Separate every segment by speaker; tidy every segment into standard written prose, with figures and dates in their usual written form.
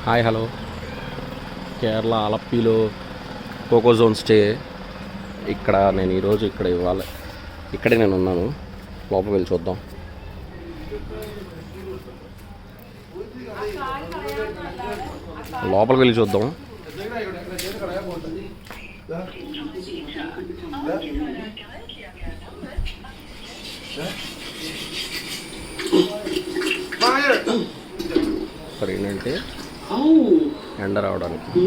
Speaker 1: Hi hello Kerala ఆలప్పిలో Coco Zone stay. ఇక్కడ నేను ఈరోజు ఇక్కడే నేను ఉన్నాను. లోపలికి వెళ్ళి చూద్దాం. లోపలికి వెళ్ళి చూద్దాం. ఇక్కడ ఏంటంటే ఎండ రావడానికి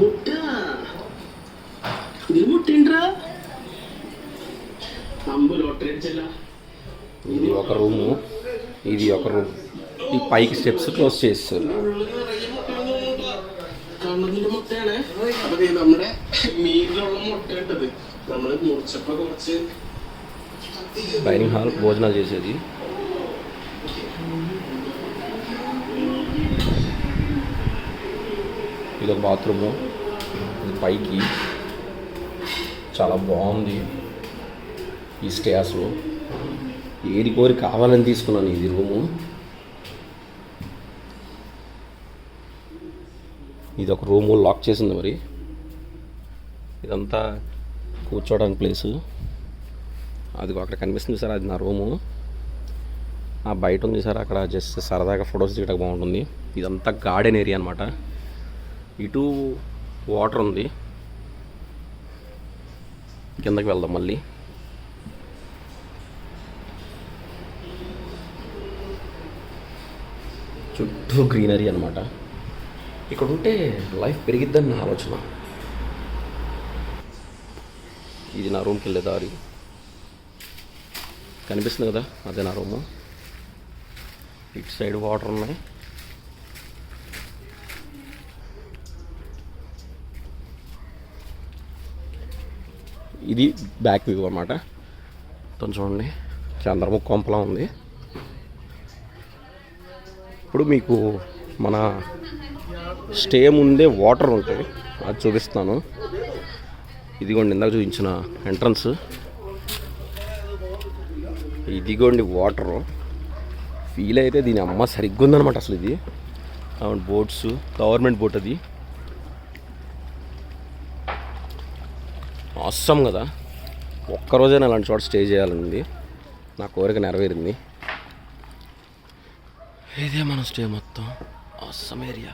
Speaker 1: ఇది ఒక రూము, ఇది ఒక రూమ్. ఈ పైకి స్టెప్స్ క్లోజ్ చేస్తారు. డైనింగ్ హాల్, భోజనాలు చేసేది. ఇది ఒక బాత్రూము. ఇది పైకి చాలా బాగుంది. ఈ స్టేర్స్లో ఏది కోరి కావాలని తీసుకున్నాను. ఇది రూము. ఇది ఒక రూము లాక్ చేసింది. మరి ఇదంతా కూర్చోవడానికి ప్లేసు. అది అక్కడ కనిపిస్తుంది సార్, అది నా రూము. ఆ బయట ఉంది సార్, అక్కడ జస్ట్ సరదాగా ఫొటోస్ తీయడానికి బాగుంటుంది. ఇదంతా గార్డెన్ ఏరియా అనమాట. ఇటు వాటర్ ఉంది. కిందకి వెళ్దాం మళ్ళీ. చుట్టూ గ్రీనరీ అనమాట. ఇక్కడ ఉంటే లైఫ్ పెరిగిద్దని నా ఆలోచన. ఇది నా రూమ్కి వెళ్ళే దారి కనిపిస్తుంది కదా, అదే నా రూము. ఇటు సైడ్ వాటర్ ఉన్నాయి. ఇది బ్యాక్ వ్యూ అన్నమాట. కొంచెం చూడండి, చంద్రముఖి కొంపలా ఉంది. ఇప్పుడు మీకు మన స్టే ముందే వాటర్ ఉంటాయి, అది చూపిస్తాను. ఇదిగోండి ఇందాక చూపించిన ఎంట్రన్స్. ఇదిగోండి వాటరు. ఫీల్ అయితే దీని అమ్మ సరిగ్గా ఉందన్నమాట. అసలు ఇది బోట్స్, గవర్నమెంట్ బోట్. అది అవసరం కదా. ఒక్కరోజైనా అలాంటి చోట స్టే చేయాలనుంది. నా కోరిక నెరవేరింది. ఇదే మన స్టే మొత్తం. అవసరం ఏరియా.